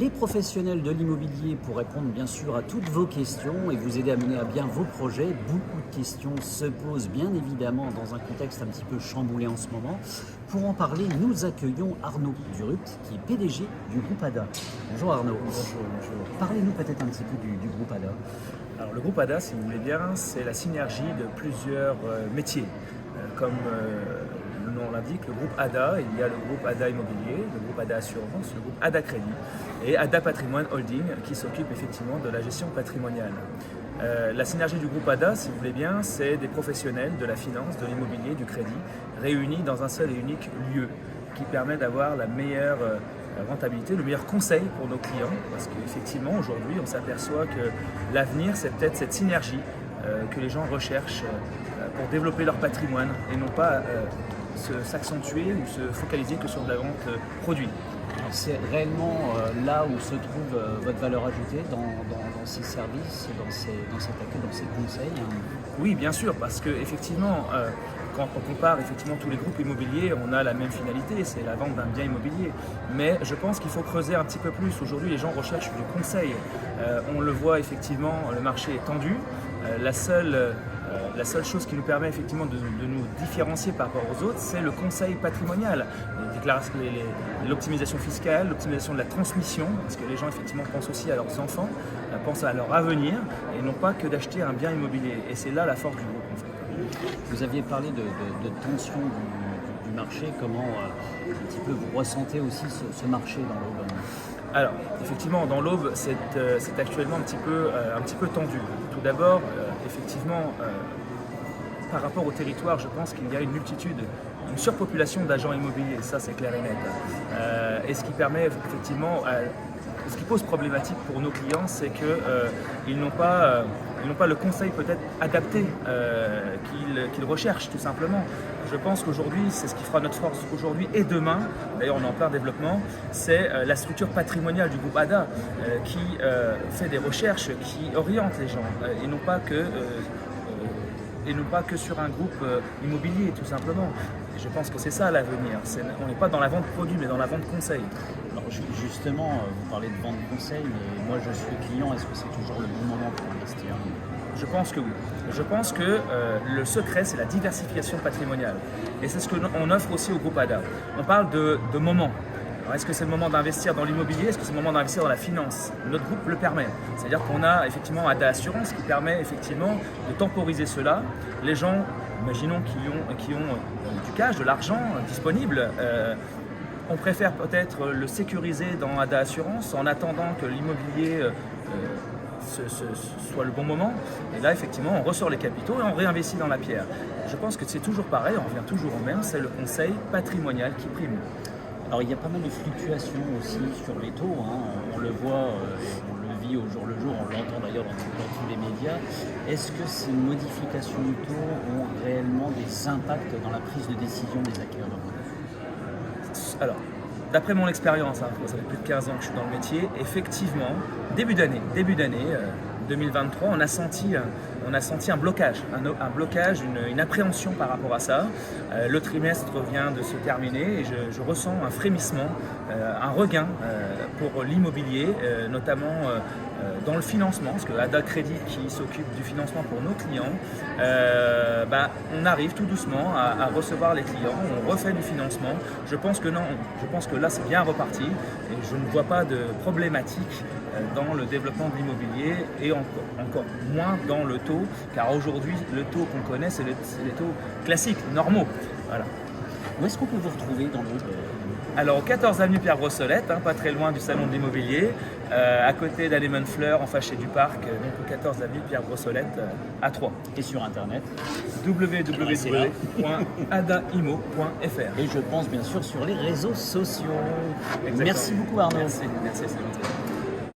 Les professionnels de l'immobilier pour répondre bien sûr à toutes vos questions et vous aider à mener à bien vos projets. Beaucoup de questions se posent bien évidemment dans un contexte un petit peu chamboulé en ce moment. Pour en parler, nous accueillons Arnaud Durupt qui est PDG du groupe ADA. Bonjour Arnaud. Bonjour. Parlez-nous peut-être un petit peu du groupe ADA. Alors le groupe ADA, si vous voulez bien, c'est la synergie de plusieurs métiers. Comme le nom l'indique, le groupe ADA, il y a le groupe ADA Immobilier, le groupe ADA Assurance, le groupe ADA Crédit et ADA Patrimoine Holding qui s'occupe effectivement de la gestion patrimoniale. La synergie du groupe ADA, si vous voulez bien, c'est des professionnels de la finance, de l'immobilier, du crédit, réunis dans un seul et unique lieu qui permet d'avoir la meilleure rentabilité, le meilleur conseil pour nos clients, parce qu'effectivement aujourd'hui on s'aperçoit que l'avenir c'est peut-être cette synergie que les gens recherchent pour développer leur patrimoine et non pas s'accentuer ou se focaliser que sur de la vente produit. C'est réellement là où se trouve votre valeur ajoutée dans ces services, dans cet accueil, dans ces conseils. Oui, bien sûr, parce qu'effectivement, quand on compare effectivement tous les groupes immobiliers, on a la même finalité, c'est la vente d'un bien immobilier. Mais je pense qu'il faut creuser un petit peu plus. Aujourd'hui, les gens recherchent du conseil. On le voit effectivement, le marché est tendu. La seule chose qui nous permet effectivement de nous différencier par rapport aux autres, c'est le conseil patrimonial. L'optimisation fiscale, l'optimisation de la transmission, parce que les gens effectivement pensent aussi à leurs enfants, pensent à leur avenir, et non pas que d'acheter un bien immobilier. Et c'est là la force du groupe en fait. Vous aviez parlé de tension du marché, comment un petit peu vous ressentez aussi ce marché dans l'Aube? Alors, effectivement, dans l'Aube, c'est actuellement un petit peu tendu. Tout d'abord, effectivement, par rapport au territoire, je pense qu'il y a une surpopulation d'agents immobiliers, ça c'est clair et net. Et ce qui permet effectivement, ce qui pose problématique pour nos clients, c'est qu'ils n'ont pas le conseil peut-être adapté qu'ils recherchent tout simplement. Je pense qu'aujourd'hui, c'est ce qui fera notre force aujourd'hui et demain, d'ailleurs on est en plein développement, c'est la structure patrimoniale du groupe ADA qui fait des recherches, qui oriente les gens et non pas que sur un groupe immobilier tout simplement. Et je pense que c'est ça l'avenir. On n'est pas dans la vente produit mais dans la vente conseil. Alors justement, vous parlez de vente conseil, mais moi je suis client, est-ce que c'est toujours le bon moment pour investir? Je pense que oui. Je pense que le secret, c'est la diversification patrimoniale. Et c'est ce qu'on offre aussi au groupe ADA. On parle de moments. Alors, est-ce que c'est le moment d'investir dans l'immobilier? Est-ce que c'est le moment d'investir dans la finance? Notre groupe le permet. C'est-à-dire qu'on a effectivement ADA Assurance qui permet effectivement de temporiser cela. Les gens, imaginons qui ont du cash, de l'argent disponible, on préfère peut-être le sécuriser dans ADA Assurance en attendant que l'immobilier soit le bon moment. Et là, effectivement, on ressort les capitaux et on réinvestit dans la pierre. Je pense que c'est toujours pareil, on revient toujours au même, c'est le conseil patrimonial qui prime. Alors il y a pas mal de fluctuations aussi sur les taux, on le voit, on le vit au jour le jour, on l'entend d'ailleurs dans tous les médias. Est-ce que ces modifications de taux ont réellement des impacts dans la prise de décision des acquéreurs? Alors, d'après mon expérience, ça fait plus de 15 ans que je suis dans le métier, effectivement, début d'année 2023, on a senti un blocage, une appréhension par rapport à ça. Le trimestre vient de se terminer et je ressens un frémissement, un regain pour l'immobilier, notamment dans le financement, parce que ADA Crédit qui s'occupe du financement pour nos clients, on arrive tout doucement à recevoir les clients, on refait du financement. Je pense que là c'est bien reparti et je ne vois pas de problématique dans le développement de l'immobilier et encore moins dans le taux, car aujourd'hui le taux qu'on connaît c'est les taux classiques, normaux. Voilà. Où est-ce qu'on peut vous retrouver dans l'Aube? Alors au 14 avenue Pierre Brossolette, pas très loin du salon de l'immobilier, à côté d'Aleman Fleur en face chez du Parc, donc au 14 avenue Pierre Brossolette à Troyes. Et sur internet www.adaimo.fr. Et je pense bien sûr sur les réseaux sociaux. Exactement. Merci beaucoup Arnaud. Merci, c'est gentil.